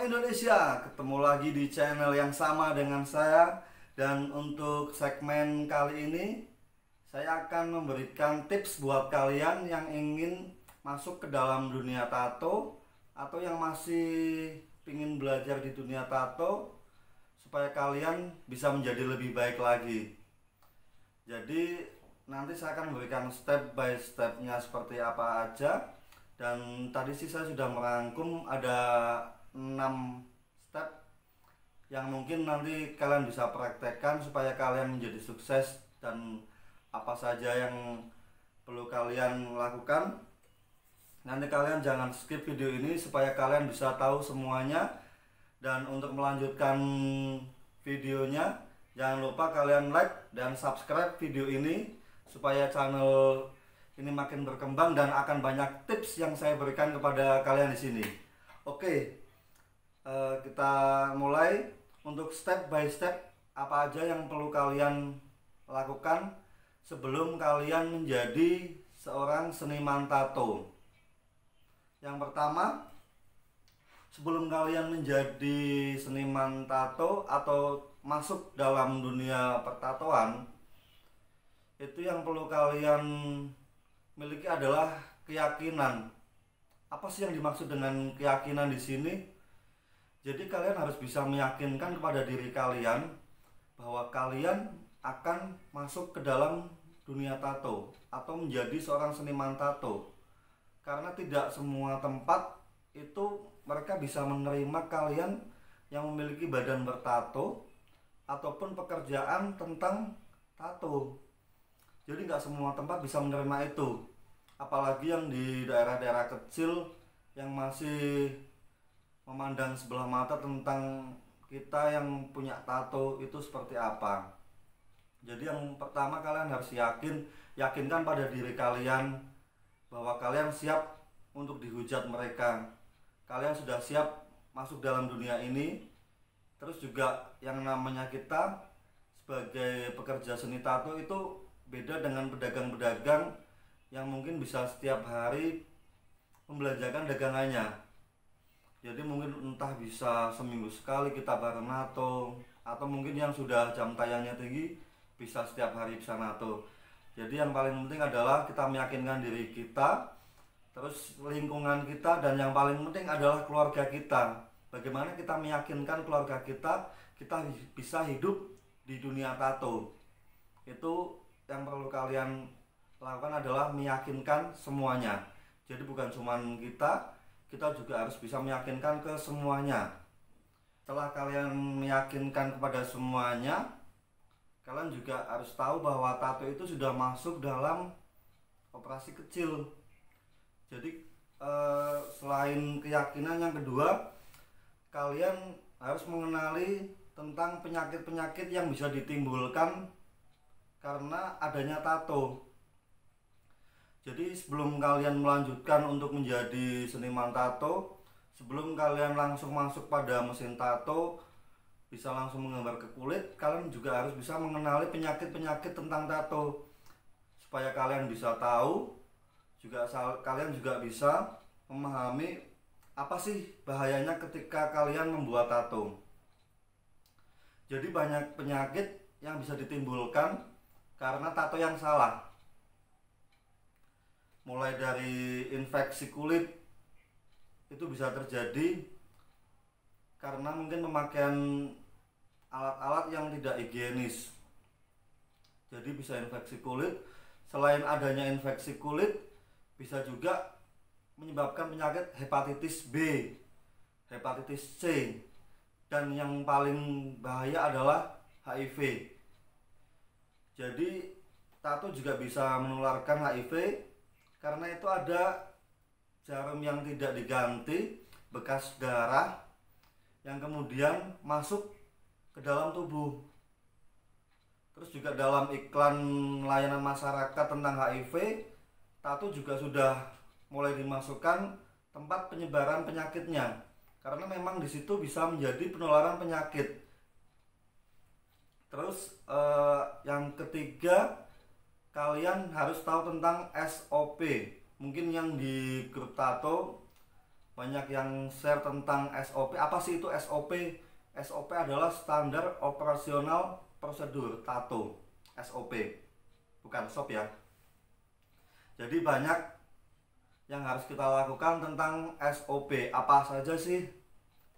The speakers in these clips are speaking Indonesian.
Indonesia, ketemu lagi di channel yang sama dengan saya. Dan untuk segmen kali ini saya akan memberikan tips buat kalian yang ingin masuk ke dalam dunia tato atau yang masih ingin belajar di dunia tato supaya kalian bisa menjadi lebih baik lagi. Jadi nanti saya akan memberikan step by stepnya seperti apa aja. Dan tadi sih saya sudah merangkum ada 6 step yang mungkin nanti kalian bisa praktekkan supaya kalian menjadi sukses. Dan apa saja yang perlu kalian lakukan, nanti kalian jangan skip video ini supaya kalian bisa tahu semuanya. Dan untuk melanjutkan videonya, jangan lupa kalian like dan subscribe video ini supaya channel ini makin berkembang dan akan banyak tips yang saya berikan kepada kalian di sini. Oke, kita mulai. Untuk step by step apa aja yang perlu kalian lakukan sebelum kalian menjadi seorang seniman tato. Yang pertama, sebelum kalian menjadi seniman tato atau masuk dalam dunia pertatoan, itu yang perlu kalian miliki adalah keyakinan. Apa sih yang dimaksud dengan keyakinan di sini? Jadi kalian harus bisa meyakinkan kepada diri kalian bahwa kalian akan masuk ke dalam dunia tato atau menjadi seorang seniman tato. Karena tidak semua tempat itu mereka bisa menerima kalian yang memiliki badan bertato ataupun pekerjaan tentang tato. Jadi nggak semua tempat bisa menerima itu. Apalagi yang di daerah-daerah kecil yang masih memandang sebelah mata tentang kita yang punya tato itu seperti apa. Jadi yang pertama kalian harus yakinkan pada diri kalian bahwa kalian siap untuk dihujat mereka. Kalian sudah siap masuk dalam dunia ini. Terus juga yang namanya kita sebagai pekerja seni tato itu beda dengan pedagang-pedagang yang mungkin bisa setiap hari membelanjakan dagangannya. Jadi mungkin entah bisa seminggu sekali kita bareng nato, atau mungkin yang sudah jam tayangnya tinggi bisa setiap hari bisa nato. Jadi yang paling penting adalah kita meyakinkan diri kita, terus lingkungan kita, dan yang paling penting adalah keluarga kita. Bagaimana kita meyakinkan keluarga kita bisa hidup di dunia tato. Itu yang perlu kalian lakukan adalah meyakinkan semuanya. Jadi bukan cuma kita juga harus bisa meyakinkan ke semuanya. Setelah kalian meyakinkan kepada semuanya, kalian juga harus tahu bahwa tato itu sudah masuk dalam operasi kecil. Jadi selain keyakinan, yang kedua, kalian harus mengenali tentang penyakit-penyakit yang bisa ditimbulkan karena adanya tato. Jadi sebelum kalian melanjutkan untuk menjadi seniman tato, sebelum kalian langsung masuk pada mesin tato, bisa langsung menggambar ke kulit, kalian juga harus bisa mengenali penyakit-penyakit tentang tato. Supaya kalian bisa tahu, kalian juga bisa memahami apa sih bahayanya ketika kalian membuat tato. Jadi banyak penyakit yang bisa ditimbulkan karena tato yang salah. Mulai dari infeksi kulit, itu bisa terjadi karena mungkin pemakaian alat-alat yang tidak higienis. Jadi bisa infeksi kulit. Selain adanya infeksi kulit, bisa juga menyebabkan penyakit hepatitis B, hepatitis C, dan yang paling bahaya adalah HIV. Jadi tato juga bisa menularkan HIV karena itu ada jarum yang tidak diganti, bekas darah yang kemudian masuk ke dalam tubuh. Terus juga dalam iklan layanan masyarakat tentang HIV, tato juga sudah mulai dimasukkan tempat penyebaran penyakitnya, karena memang di situ bisa menjadi penularan penyakit. Terus yang ketiga, kalian harus tahu tentang SOP. Mungkin yang di grup tato banyak yang share tentang SOP. Apa sih itu SOP? SOP adalah standar operasional prosedur tato. SOP, bukan SOP ya. Jadi banyak yang harus kita lakukan tentang SOP. Apa saja sih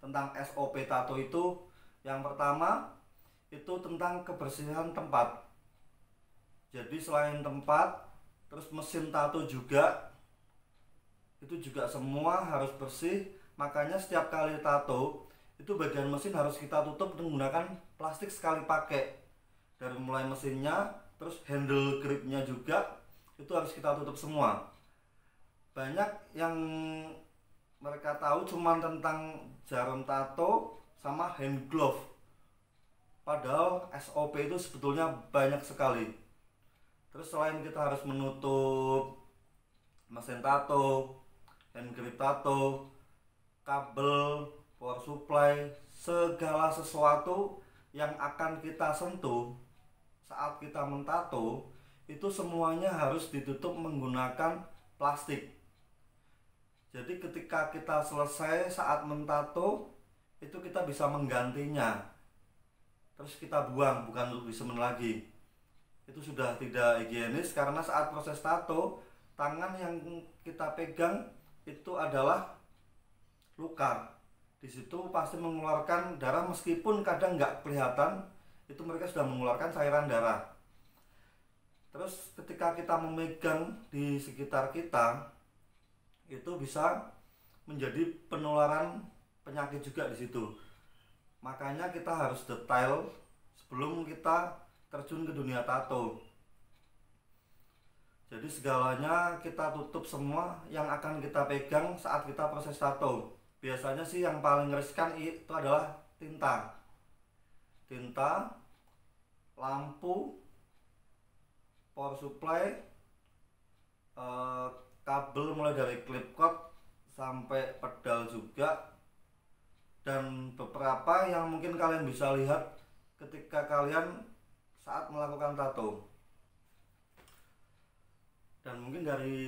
tentang SOP tato itu? Yang pertama itu tentang kebersihan tempat. Jadi selain tempat, terus mesin tato juga, itu juga semua harus bersih. Makanya setiap kali tato itu bagian mesin harus kita tutup menggunakan plastik sekali pakai. Dari mulai mesinnya, terus handle gripnya juga itu harus kita tutup semua. Banyak yang mereka tahu cuman tentang jarum tato sama hand glove, padahal SOP itu sebetulnya banyak sekali. Terus selain kita harus menutup mesin tato, hand grip tato, kabel, power supply, segala sesuatu yang akan kita sentuh saat kita mentato itu semuanya harus ditutup menggunakan plastik. Jadi ketika kita selesai saat mentato itu kita bisa menggantinya, terus kita buang, bukan untuk disemen lagi. Itu sudah tidak higienis karena saat proses tato tangan yang kita pegang itu adalah luka. Di situ pasti mengeluarkan darah, meskipun kadang nggak kelihatan, itu mereka sudah mengeluarkan cairan darah. Terus ketika kita memegang di sekitar kita, itu bisa menjadi penularan penyakit juga di situ. Makanya kita harus detail sebelum kita terjun ke dunia tato. Jadi segalanya kita tutup semua yang akan kita pegang saat kita proses tato. Biasanya sih yang paling riskan itu adalah tinta, lampu, power supply, kabel mulai dari clip cord sampai pedal juga, dan beberapa yang mungkin kalian bisa lihat ketika kalian saat melakukan tato. Dan mungkin dari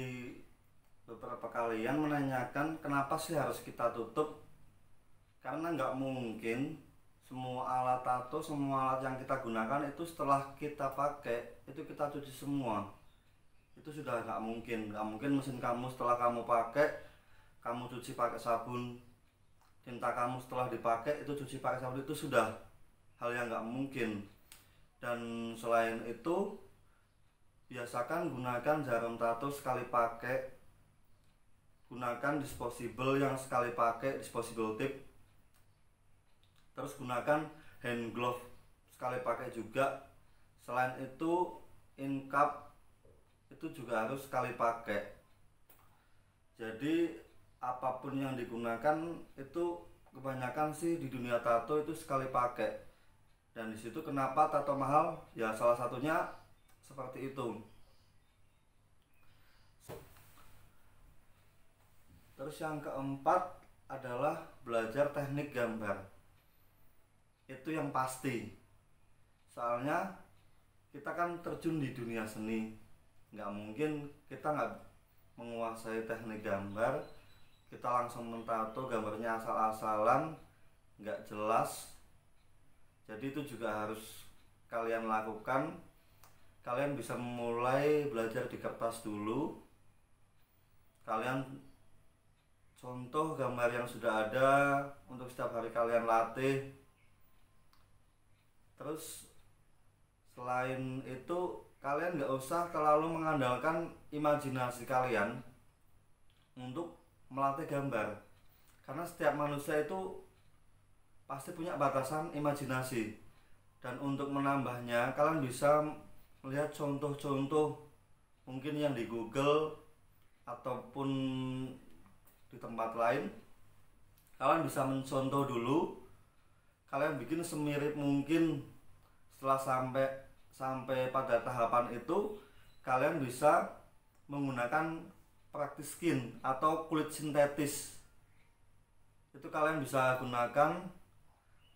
beberapa kalian menanyakan kenapa sih harus kita tutup? Karena nggak mungkin semua alat tato, semua alat yang kita gunakan itu setelah kita pakai itu kita cuci semua. Itu sudah nggak mungkin. Nggak mungkin mesin kamu setelah kamu pakai, kamu cuci pakai sabun. Tinta kamu setelah dipakai itu cuci pakai sabun, itu sudah hal yang nggak mungkin. Dan selain itu, biasakan gunakan jarum tato sekali pakai, gunakan disposable yang sekali pakai, disposable tip. Terus gunakan hand glove sekali pakai juga. Selain itu, incap itu juga harus sekali pakai. Jadi apapun yang digunakan itu kebanyakan sih di dunia tato itu sekali pakai. Dan disitu kenapa tato mahal? Ya salah satunya seperti itu. Terus yang keempat adalah belajar teknik gambar. Itu yang pasti. Soalnya kita kan terjun di dunia seni, nggak mungkin kita nggak menguasai teknik gambar. Kita langsung mentato gambarnya asal-asalan, nggak jelas. Jadi itu juga harus kalian lakukan. Kalian bisa mulai belajar di kertas dulu. Kalian contoh gambar yang sudah ada untuk setiap hari kalian latih. Terus selain itu kalian nggak usah terlalu mengandalkan imajinasi kalian untuk melatih gambar, karena setiap manusia itu pasti punya batasan imajinasi. Dan untuk menambahnya kalian bisa melihat contoh-contoh mungkin yang di Google ataupun di tempat lain. Kalian bisa mencontoh dulu, kalian bikin semirip mungkin. Setelah sampai pada tahapan itu, kalian bisa menggunakan practice skin atau kulit sintetis. Itu kalian bisa gunakan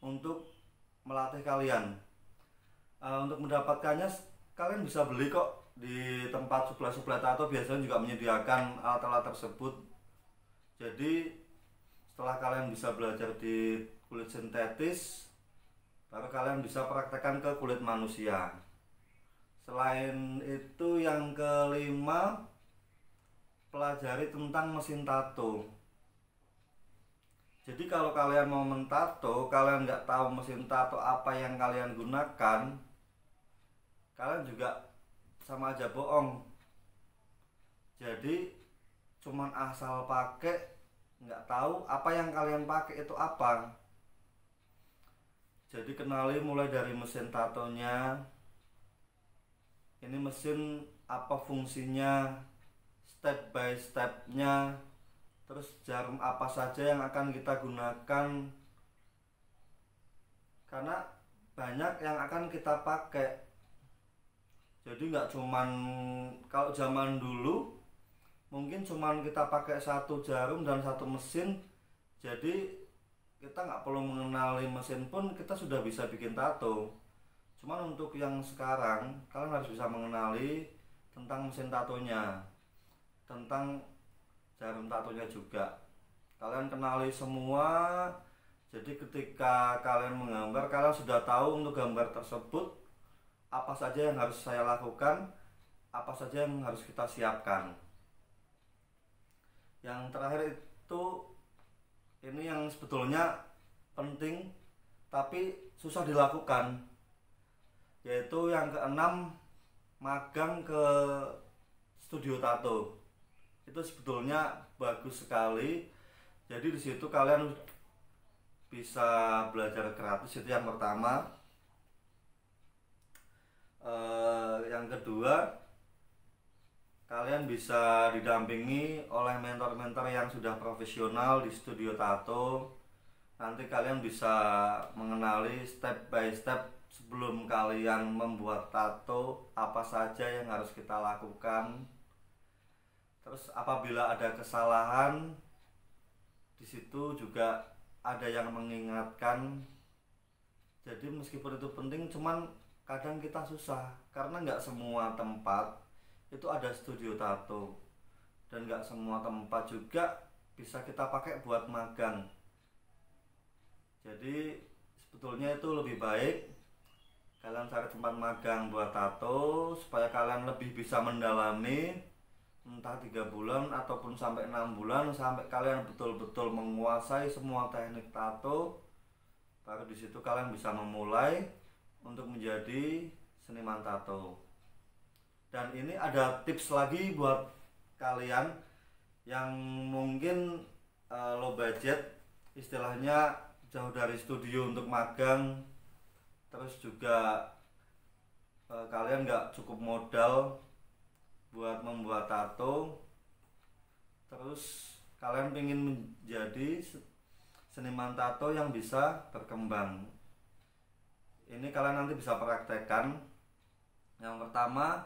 untuk melatih kalian. Untuk mendapatkannya kalian bisa beli kok di tempat suplai-suplai tato, biasanya juga menyediakan alat-alat tersebut. Jadi setelah kalian bisa belajar di kulit sintetis, baru kalian bisa praktekkan ke kulit manusia. Selain itu, yang kelima, pelajari tentang mesin tato. Jadi kalau kalian mau mentato, kalian nggak tahu mesin tato apa yang kalian gunakan, kalian juga sama aja bohong. Jadi cuman asal pakai, nggak tahu apa yang kalian pakai itu apa. Jadi kenali mulai dari mesin tatonya, ini mesin apa fungsinya, step by stepnya, terus jarum apa saja yang akan kita gunakan, karena banyak yang akan kita pakai. Jadi nggak cuman, kalau zaman dulu mungkin cuman kita pakai satu jarum dan satu mesin, jadi kita nggak perlu mengenali mesin pun kita sudah bisa bikin tato. Cuman untuk yang sekarang, kalian harus bisa mengenali tentang mesin tatonya, tentang jarum tatonya juga. Kalian kenali semua, jadi ketika kalian menggambar, kalian sudah tahu untuk gambar tersebut apa saja yang harus saya lakukan, apa saja yang harus kita siapkan. Yang terakhir itu, ini yang sebetulnya penting tapi susah dilakukan, yaitu yang keenam, magang ke studio tato. Itu sebetulnya bagus sekali. Jadi di situ kalian bisa belajar gratis, itu yang pertama. Yang kedua, kalian bisa didampingi oleh mentor-mentor yang sudah profesional di studio tato. Nanti kalian bisa mengenali step by step sebelum kalian membuat tato, apa saja yang harus kita lakukan. Terus apabila ada kesalahan, di situ juga ada yang mengingatkan. Jadi meskipun itu penting, cuman kadang kita susah karena nggak semua tempat itu ada studio tato, dan nggak semua tempat juga bisa kita pakai buat magang. Jadi sebetulnya itu lebih baik kalian cari tempat magang buat tato, supaya kalian lebih bisa mendalami, entah 3 bulan ataupun sampai 6 bulan, sampai kalian betul-betul menguasai semua teknik tato. Baru di situ kalian bisa memulai untuk menjadi seniman tato. Dan ini ada tips lagi buat kalian yang mungkin low budget, istilahnya jauh dari studio untuk magang, terus juga kalian nggak cukup modal buat membuat tato, terus kalian ingin menjadi seniman tato yang bisa berkembang. Ini kalian nanti bisa praktekkan. Yang pertama,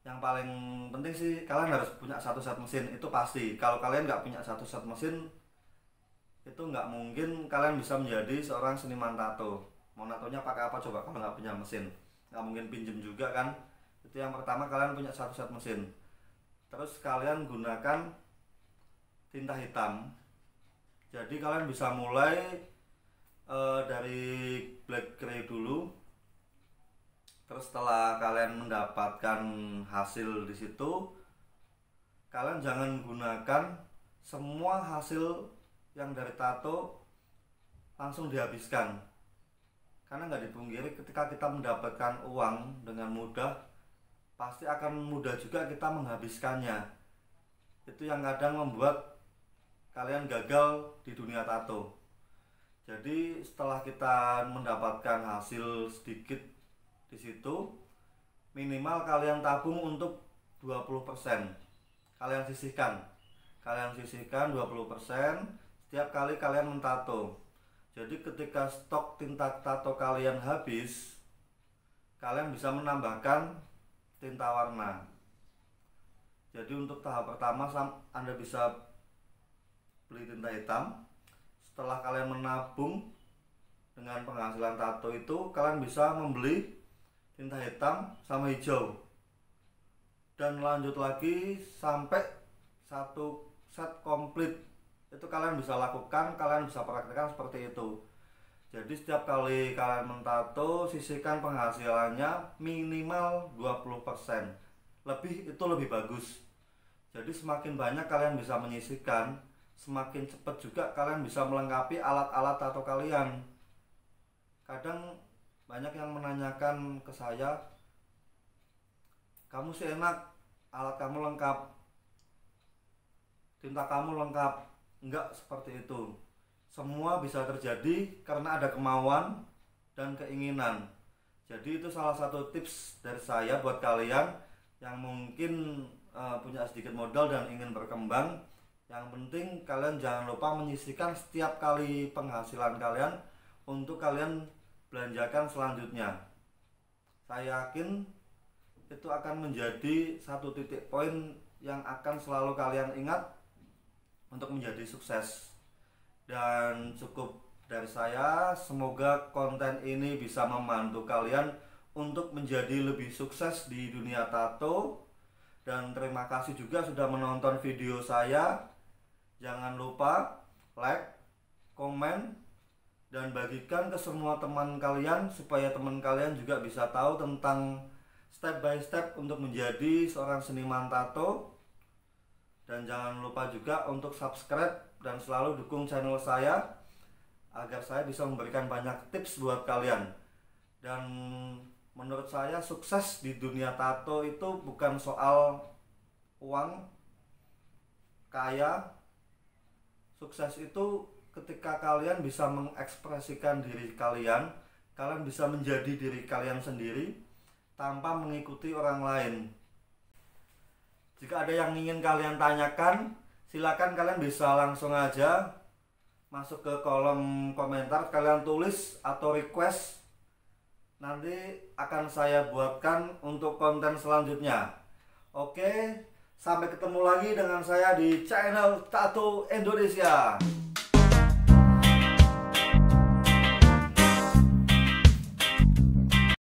yang paling penting sih, kalian harus punya satu set mesin, itu pasti. Kalau kalian nggak punya satu set mesin, itu nggak mungkin kalian bisa menjadi seorang seniman tato. Mau natonya pakai apa coba kalau nggak punya mesin? Nggak mungkin pinjem juga kan. Itu yang pertama, kalian punya satu set mesin. Terus kalian gunakan tinta hitam. Jadi kalian bisa mulai dari black gray dulu. Terus setelah kalian mendapatkan hasil di situ, kalian jangan gunakan semua hasil yang dari tato langsung dihabiskan. Karena nggak dipungkiri, ketika kita mendapatkan uang dengan mudah, pasti akan mudah juga kita menghabiskannya. Itu yang kadang membuat kalian gagal di dunia tato. Jadi setelah kita mendapatkan hasil sedikit di situ, minimal kalian tabung untuk 20%. Kalian sisihkan 20% setiap kali kalian mentato. Jadi ketika stok tinta tato kalian habis, kalian bisa menambahkan tinta warna. Jadi untuk tahap pertama Anda bisa beli tinta hitam. Setelah kalian menabung dengan penghasilan tato itu, kalian bisa membeli tinta hitam sama hijau, dan lanjut lagi sampai satu set komplit itu kalian bisa lakukan, kalian bisa praktekkan seperti itu. Jadi setiap kali kalian mentato, sisihkan penghasilannya minimal 20%. Lebih itu lebih bagus. Jadi semakin banyak kalian bisa menyisihkan, semakin cepat juga kalian bisa melengkapi alat-alat tato kalian. Kadang banyak yang menanyakan ke saya, kamu sih enak, alat kamu lengkap, tinta kamu lengkap. Enggak seperti itu. Semua bisa terjadi karena ada kemauan dan keinginan. Jadi itu salah satu tips dari saya buat kalian yang mungkin punya sedikit modal dan ingin berkembang. Yang penting kalian jangan lupa menyisihkan setiap kali penghasilan kalian untuk kalian belanjakan selanjutnya. Saya yakin itu akan menjadi satu titik poin yang akan selalu kalian ingat untuk menjadi sukses. Dan cukup dari saya, semoga konten ini bisa membantu kalian untuk menjadi lebih sukses di dunia tato. Dan terima kasih juga sudah menonton video saya. Jangan lupa like, komen, dan bagikan ke semua teman kalian supaya teman kalian juga bisa tahu tentang step by step untuk menjadi seorang seniman tato. Dan jangan lupa juga untuk subscribe dan selalu dukung channel saya agar saya bisa memberikan banyak tips buat kalian. Dan menurut saya sukses di dunia tato itu bukan soal uang, kaya. Sukses itu ketika kalian bisa mengekspresikan diri kalian, kalian bisa menjadi diri kalian sendiri tanpa mengikuti orang lain. Jika ada yang ingin kalian tanyakan, silakan kalian bisa langsung aja masuk ke kolom komentar, kalian tulis atau request, nanti akan saya buatkan untuk konten selanjutnya. Oke, sampai ketemu lagi dengan saya di channel Tato Indonesia.